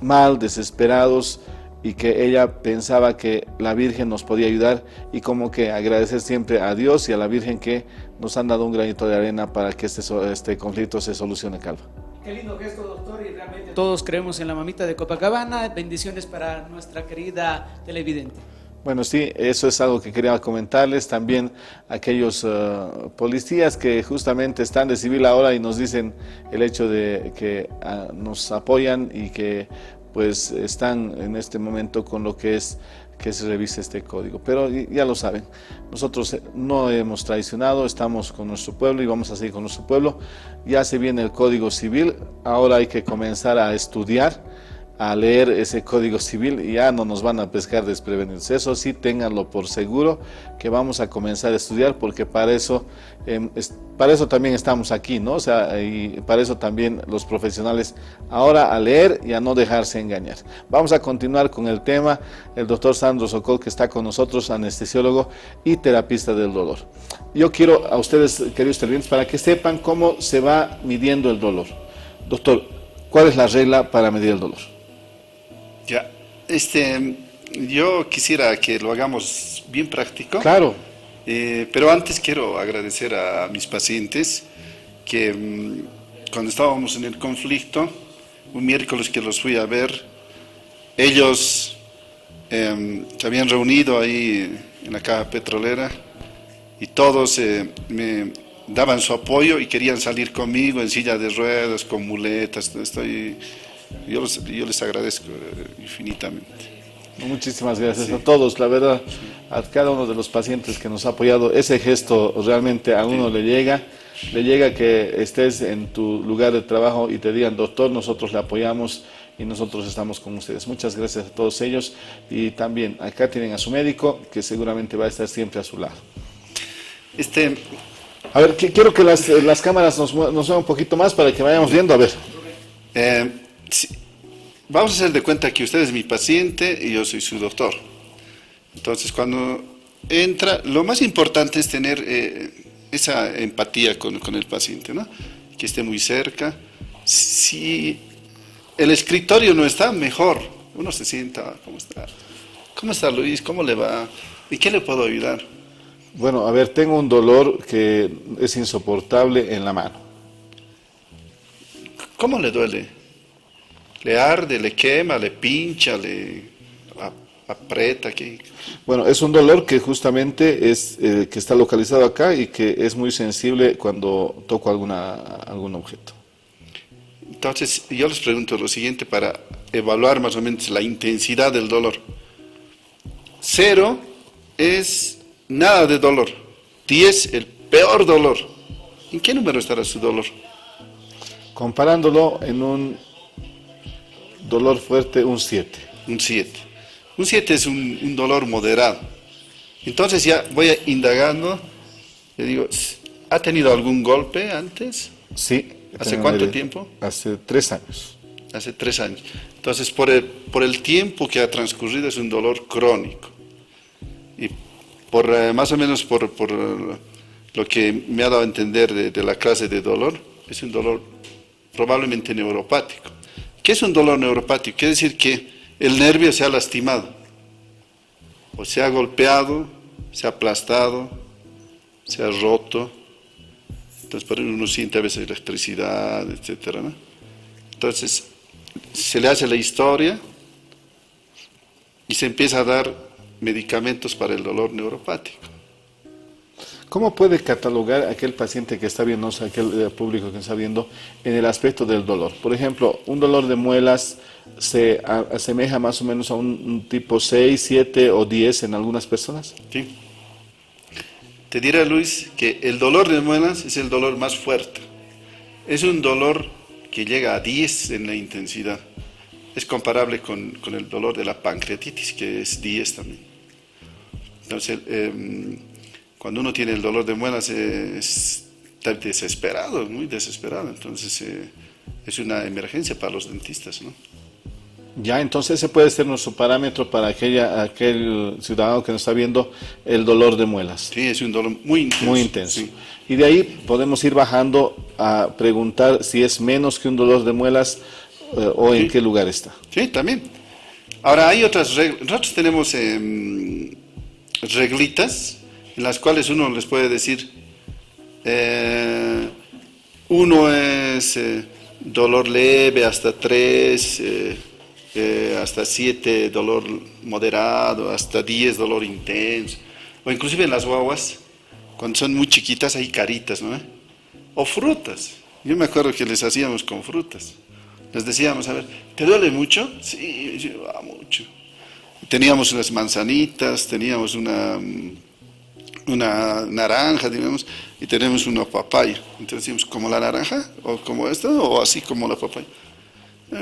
mal, desesperados y que ella pensaba que la Virgen nos podía ayudar y como que agradecer siempre a Dios y a la Virgen que nos han dado un granito de arena para que este conflicto se solucione, Calva. Qué lindo gesto, doctor, y realmente todos creemos en la mamita de Copacabana. Bendiciones para nuestra querida televidente. Bueno, sí, eso es algo que quería comentarles. También aquellos policías que justamente están de civil ahora y nos dicen el hecho de que nos apoyan y que pues están en este momento con lo que es que se revise este código. Pero ya lo saben, nosotros no hemos traicionado, estamos con nuestro pueblo y vamos a seguir con nuestro pueblo. Ya se viene el Código Civil, ahora hay que comenzar a estudiar, a leer ese Código Civil y ya no nos van a pescar desprevenidos. Eso sí, ténganlo por seguro que vamos a comenzar a estudiar porque para eso también estamos aquí, ¿no? O sea, y para eso también los profesionales ahora a leer y a no dejarse engañar. Vamos a continuar con el tema, el doctor Sandro Sokol que está con nosotros, anestesiólogo y terapista del dolor. Yo quiero a ustedes, queridos televidentes, para que sepan cómo se va midiendo el dolor. Doctor, ¿cuál es la regla para medir el dolor? Ya, yo quisiera que lo hagamos bien práctico. Claro. Pero antes quiero agradecer a mis pacientes que cuando estábamos en el conflicto, un miércoles que los fui a ver, ellos se habían reunido ahí en la caja petrolera y todos me daban su apoyo y querían salir conmigo en silla de ruedas, con muletas. Yo les agradezco infinitamente. Muchísimas gracias a todos, la verdad, a cada uno de los pacientes que nos ha apoyado. Ese gesto realmente a uno le llega que estés en tu lugar de trabajo y te digan, doctor, nosotros le apoyamos y nosotros estamos con ustedes. Muchas gracias a todos ellos y también acá tienen a su médico que seguramente va a estar siempre a su lado. A ver, quiero que las cámaras nos muevan un poquito más para que vayamos viendo, a ver. Sí, vamos a hacer de cuenta que usted es mi paciente y yo soy su doctor. Entonces, cuando entra, lo más importante es tener esa empatía con el paciente, ¿no? Que esté muy cerca. Si el escritorio no está, mejor. Uno se sienta, ¿cómo está? ¿Cómo está Luis? ¿Cómo le va? ¿Y qué le puedo ayudar? Bueno, a ver, tengo un dolor que es insoportable en la mano. ¿Cómo le duele? ¿Le arde, le quema, le pincha, le aprieta? ¿Qué? Bueno, es un dolor que justamente es que está localizado acá y que es muy sensible cuando toco algún objeto. Entonces, yo les pregunto lo siguiente para evaluar más o menos la intensidad del dolor. 0 es nada de dolor. 10, el peor dolor. ¿En qué número estará su dolor? Comparándolo en un dolor fuerte, un 7. Un 7. Un 7 es un dolor moderado. Entonces ya voy indagando. Le digo, ¿ha tenido algún golpe antes? Sí. ¿Hace cuánto tiempo? Hace 3 años. Hace 3 años. Entonces, por el tiempo que ha transcurrido es un dolor crónico. Y más o menos por lo que me ha dado a entender de la clase de dolor, es un dolor probablemente neuropático. ¿Qué es un dolor neuropático? Quiere decir que el nervio se ha lastimado, o se ha golpeado, se ha aplastado, se ha roto. Entonces, por uno siente a veces electricidad, etcétera, ¿no? Entonces, se le hace la historia y se empieza a dar medicamentos para el dolor neuropático. ¿Cómo puede catalogar aquel paciente que está viendo, aquel público que está viendo, en el aspecto del dolor? Por ejemplo, un dolor de muelas se asemeja más o menos a un tipo 6, 7 o 10 en algunas personas. Sí. Te diré, Luis, que el dolor de muelas es el dolor más fuerte. Es un dolor que llega a 10 en la intensidad. Es comparable con el dolor de la pancreatitis, que es 10 también. Entonces, cuando uno tiene el dolor de muelas, está desesperado, muy desesperado. Entonces, es una emergencia para los dentistas, ¿no? Ya, entonces ese puede ser nuestro parámetro para aquel ciudadano que nos está viendo el dolor de muelas. Sí, es un dolor muy intenso. Muy intenso. Sí. Y de ahí podemos ir bajando a preguntar si es menos que un dolor de muelas o en qué lugar está. Sí, también. Ahora, hay otras reglas. Nosotros tenemos reglitas en las cuales uno les puede decir, uno es dolor leve hasta 3, hasta 7 dolor moderado, hasta 10 dolor intenso, o inclusive en las guaguas, cuando son muy chiquitas hay caritas, ¿no? O frutas. Yo me acuerdo que les hacíamos con frutas. Les decíamos, a ver, ¿te duele mucho? Sí, mucho. Teníamos unas manzanitas, teníamos una naranja, digamos, y tenemos una papaya. Entonces decimos, ¿como la naranja? ¿O como esta? ¿O así como la papaya?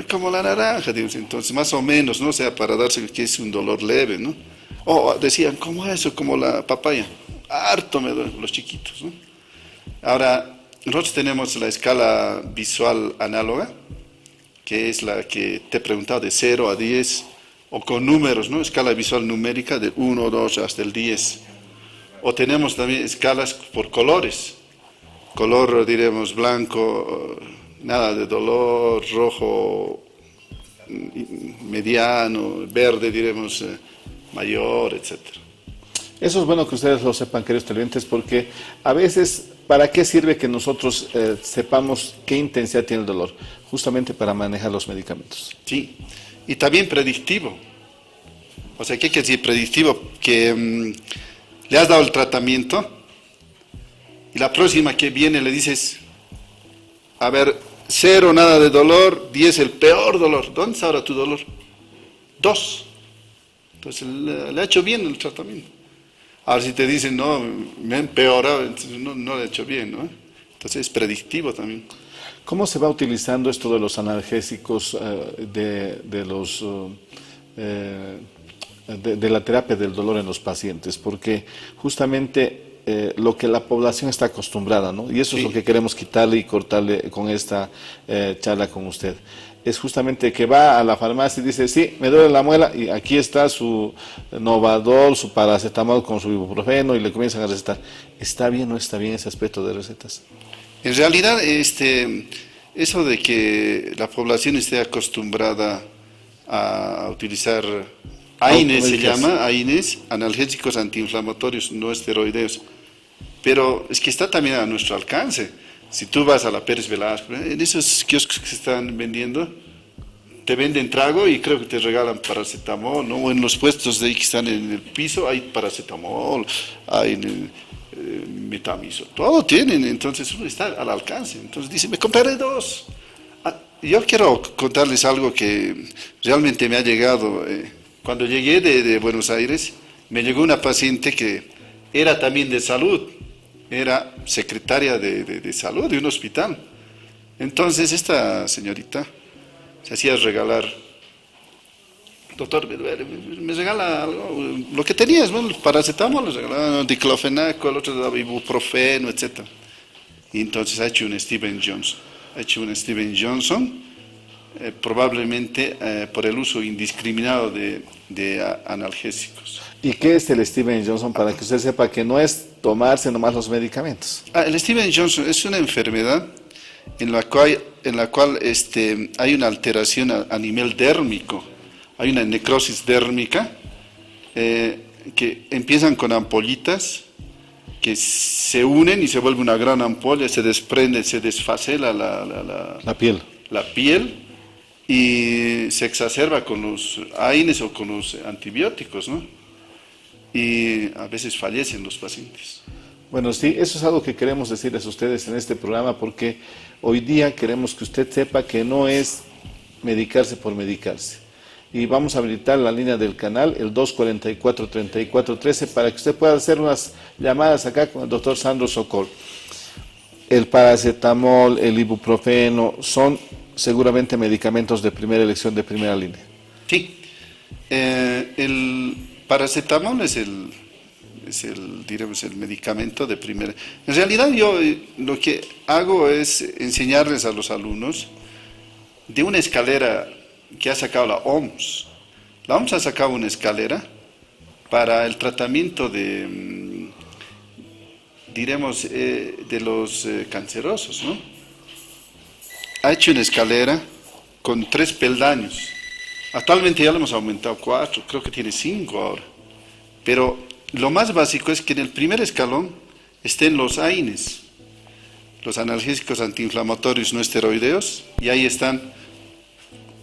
Como la naranja, digamos. Entonces, más o menos, ¿no? O sea, para darse que es un dolor leve, ¿no? O decían, ¿cómo eso? Como la papaya. Harto me duele, los chiquitos, ¿no? Ahora, nosotros tenemos la escala visual análoga, que es la que te he preguntado, de 0 a 10, o con números, ¿no? Escala visual numérica de 1, 2 hasta el 10. O tenemos también escalas por colores. Color, diremos, blanco, nada de dolor, rojo, mediano, verde, diremos, mayor, etcétera. Eso es bueno que ustedes lo sepan, queridos televidentes, porque a veces, ¿para qué sirve que nosotros sepamos qué intensidad tiene el dolor? Justamente para manejar los medicamentos. Sí, y también predictivo. O sea, ¿qué quiere decir predictivo? Que le has dado el tratamiento y la próxima que viene le dices, a ver, 0 nada de dolor, 10 el peor dolor. ¿Dónde está ahora tu dolor? 2. Entonces le ha hecho bien el tratamiento. Ahora si te dicen, no, me ha empeorado, entonces no le ha hecho bien, ¿no? Entonces es predictivo también. ¿Cómo se va utilizando esto de los analgésicos, de la terapia del dolor en los pacientes? Porque justamente lo que la población está acostumbrada, ¿no? Y eso es lo que queremos quitarle y cortarle con esta charla con usted. Es justamente que va a la farmacia y dice, sí, me duele la muela, y aquí está su Novadol, su paracetamol con su ibuprofeno, y le comienzan a recetar. ¿Está bien o no está bien ese aspecto de recetas? En realidad, eso de que la población esté acostumbrada a utilizar AINES, se llama, AINES, analgésicos antiinflamatorios no esteroideos, pero es que está también a nuestro alcance. Si tú vas a la Pérez Velasco, en esos kioscos que se están vendiendo, te venden trago y creo que te regalan paracetamol, ¿no? O en los puestos de ahí que están en el piso hay paracetamol, hay metamiso, todo tienen, entonces uno está al alcance. Entonces dice, me compraré 2. Yo quiero contarles algo que realmente me ha llegado. Cuando llegué de Buenos Aires, me llegó una paciente que era también de salud, era secretaria de salud de un hospital. Entonces esta señorita se hacía regalar, doctor, me regala algo, lo que tenías, bueno, el paracetamol, le regalaba diclofenaco, el otro daba ibuprofeno, etc. Y entonces ha hecho un Steven Johnson, probablemente por el uso indiscriminado de analgésicos. ¿Y qué es el Steven Johnson para que usted sepa que no es tomarse nomás los medicamentos? El Steven Johnson es una enfermedad en la cual hay una alteración a nivel dérmico, hay una necrosis dérmica que empiezan con ampollitas que se unen y se vuelve una gran ampolla, se desprende, se desfacela la piel y se exacerba con los AINES o con los antibióticos, ¿no? Y a veces fallecen los pacientes. Bueno, sí, eso es algo que queremos decirles a ustedes en este programa, porque hoy día queremos que usted sepa que no es medicarse por medicarse. Y vamos a habilitar la línea del canal, el 244-3413, para que usted pueda hacer unas llamadas acá con el doctor Sandro Sokol. El paracetamol, el ibuprofeno, son seguramente medicamentos de primera elección, de primera línea. Sí, el paracetamol es el medicamento de primera. En realidad yo lo que hago es enseñarles a los alumnos de una escalera que ha sacado la OMS. La OMS ha sacado una escalera para el tratamiento de los cancerosos, ¿no? Ha hecho una escalera con 3 peldaños. Actualmente ya lo hemos aumentado 4, creo que tiene 5 ahora. Pero lo más básico es que en el primer escalón estén los AINES, los analgésicos antiinflamatorios no esteroideos, y ahí están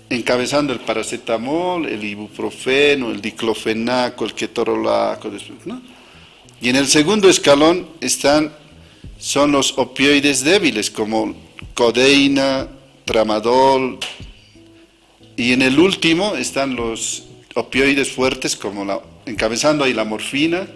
encabezando el paracetamol, el ibuprofeno, el diclofenaco, el ketorolaco, ¿no? Y en el segundo escalón son los opioides débiles como codeína, tramadol, y en el último están los opioides fuertes como encabezando ahí la morfina,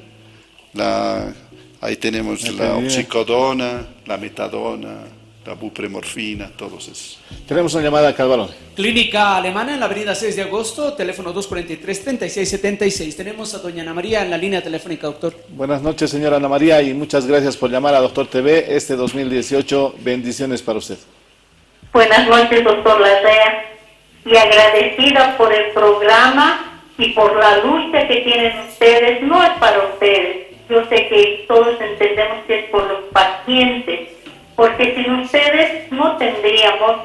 ahí tenemos la oxicodona, la metadona, la bupremorfina, todos esos. Tenemos una llamada acá, Calvarón. Clínica Alemana en la avenida 6 de agosto, teléfono 243-3676. Tenemos a doña Ana María en la línea telefónica, doctor. Buenas noches, señora Ana María, y muchas gracias por llamar a Doctor TV este 2018. Bendiciones para usted. Buenas noches, doctor Larrea, y agradecida por el programa y por la lucha que tienen ustedes. No es para ustedes, yo sé que todos entendemos que es por los pacientes, porque sin ustedes no tendríamos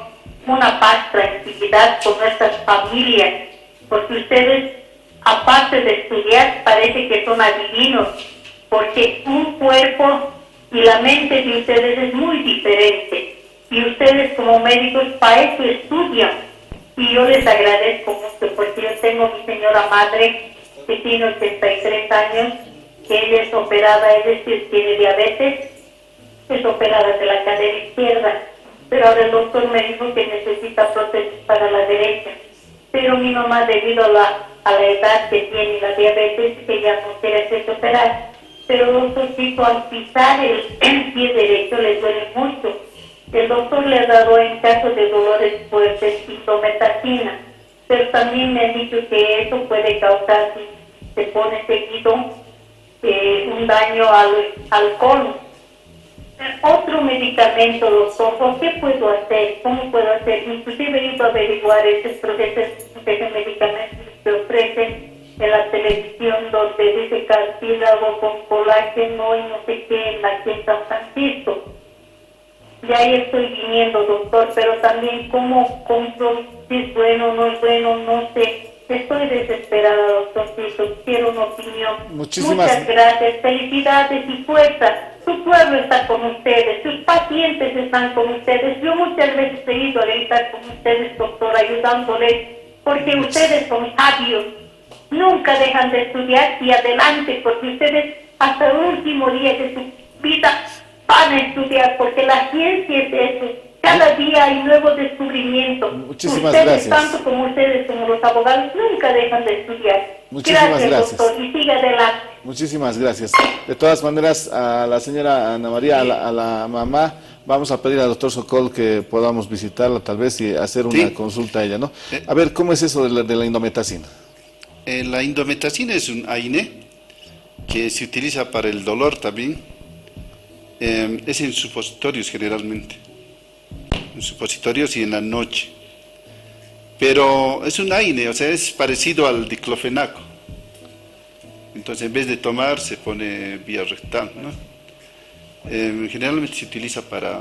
una paz, tranquilidad con nuestras familias, porque ustedes, aparte de estudiar, parece que son adivinos, porque un cuerpo y la mente de ustedes es muy diferente, y ustedes como médicos para eso estudian, y yo les agradezco mucho, porque yo tengo a mi señora madre que tiene 83 años, que ella es operada, es decir, tiene diabetes, es operada de la cadera izquierda, pero ahora el doctor me dijo que necesita prótesis para la derecha. Pero mi mamá, debido a la edad que tiene y la diabetes, ella no quiere hacerse operar. Pero el doctor dijo, al pisar el pie derecho le duele mucho. El doctor le ha dado, en caso de dolores fuertes, sintometacina, pero también me ha dicho que eso puede causar, si se pone seguido, un daño al colon. Otro medicamento, doctor, ¿qué puedo hacer? ¿Cómo puedo hacer? Inclusive he ido a averiguar ese medicamento que ofrecen en la televisión, donde dice cartílago con colágeno y no sé qué, aquí en San Francisco. Y ahí estoy viniendo, doctor, pero también cómo compro, si es bueno o no es bueno, no sé. Estoy desesperada, doctorcito, quiero una opinión. Muchas gracias, felicidades y fuerza. Su pueblo está con ustedes, sus pacientes están con ustedes. Yo muchas veces he ido a gritar con ustedes, doctor, ayudándoles, porque ustedes son sabios. Nunca dejan de estudiar y adelante, porque ustedes hasta el último día de su vida van a estudiar, porque la ciencia es eso. Cada día hay nuevos descubrimientos. Muchísimas ustedes, gracias. tanto como ustedes como los abogados, nunca dejan de estudiar. Muchísimas gracias. Doctor, y siga adelante. Muchísimas gracias. De todas maneras, a la señora Ana María, a la mamá, vamos a pedir al doctor Sokol que podamos visitarla tal vez y hacer una consulta a ella, ¿no? A ver, ¿cómo es eso de la indometacina? La indometacina es un AINE que se utiliza para el dolor también. Es en supositorios generalmente. En supositorios y en la noche. Pero es un AINE, o sea, es parecido al diclofenaco. Entonces, en vez de tomar, se pone vía rectal, ¿no? Generalmente se utiliza para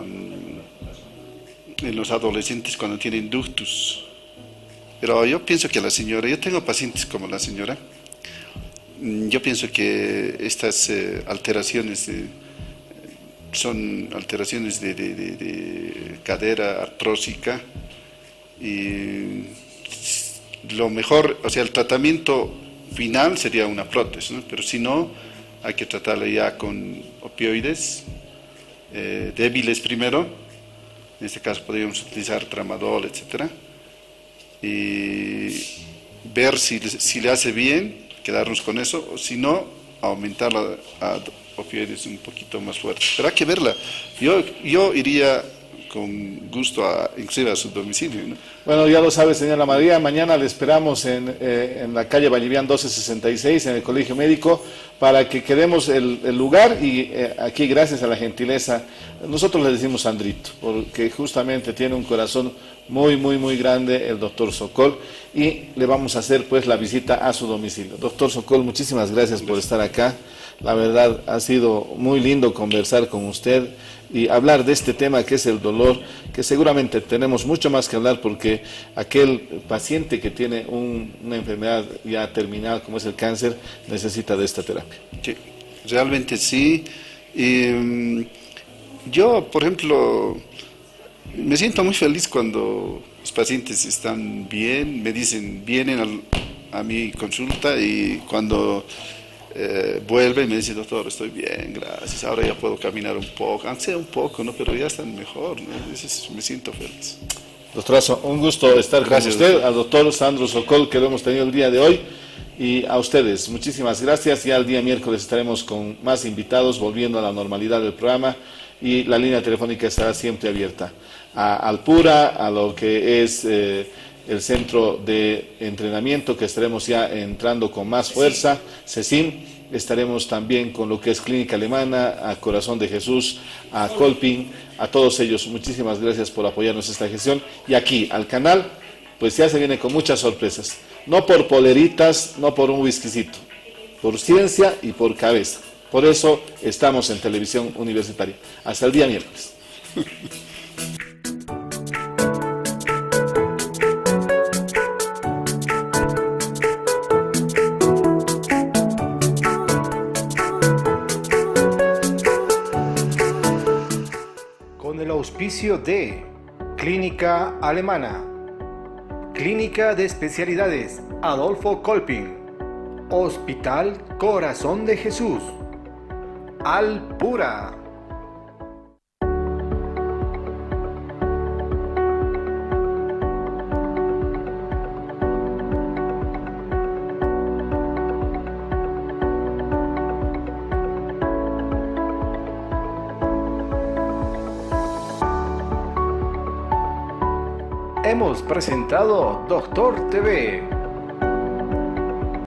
en los adolescentes cuando tienen ductus. Pero yo pienso que la señora, yo tengo pacientes como la señora, yo pienso que estas alteraciones son alteraciones de cadera artrósica y lo mejor, o sea, el tratamiento final sería una prótesis, ¿no? Pero si no, hay que tratarla ya con opioides débiles primero. En este caso podríamos utilizar tramadol, etcétera, y ver si le hace bien, quedarnos con eso, o si no, aumentarla a opioides un poquito más fuertes. Pero hay que verla. Yo iría con gusto inclusive a su domicilio, ¿no? Bueno, ya lo sabe, señora María, mañana le esperamos en la calle Vallivian 1266, en el Colegio Médico, para que quedemos el lugar y aquí, gracias a la gentileza, nosotros le decimos Sandrito, porque justamente tiene un corazón muy, muy, muy grande el doctor Sokol, y le vamos a hacer pues la visita a su domicilio. Doctor Sokol, muchísimas gracias por estar acá. La verdad, ha sido muy lindo conversar con usted y hablar de este tema que es el dolor, que seguramente tenemos mucho más que hablar porque aquel paciente que tiene una enfermedad ya terminal como es el cáncer necesita de esta terapia. Sí, realmente sí. Yo, por ejemplo, me siento muy feliz cuando los pacientes están bien, me dicen, vienen a mi consulta y cuando vuelve y me dice, doctor, estoy bien, gracias, ahora ya puedo caminar un poco, aunque sea un poco, ¿no? Pero ya están mejor, ¿no? Me siento feliz. Doctorazo, un gusto estar gracias, con usted, doctor. al doctor Sandro Sokol, que lo hemos tenido el día de hoy, y a ustedes, muchísimas gracias. Ya el día miércoles estaremos con más invitados, volviendo a la normalidad del programa, y la línea telefónica estará siempre abierta a Alpura, a lo que es el centro de entrenamiento, que estaremos ya entrando con más fuerza, CECIM, estaremos también con lo que es Clínica Alemana, a Corazón de Jesús, a Colping, a todos ellos, muchísimas gracias por apoyarnos en esta gestión, y aquí al canal, pues ya se viene con muchas sorpresas, no por poleritas, no por un whiskycito, por ciencia y por cabeza, por eso estamos en Televisión Universitaria. Hasta el día miércoles. Con el auspicio de Clínica Alemana, Clínica de Especialidades Adolfo Kolping, Hospital Corazón de Jesús, Alpura. Hemos presentado Doctor TV.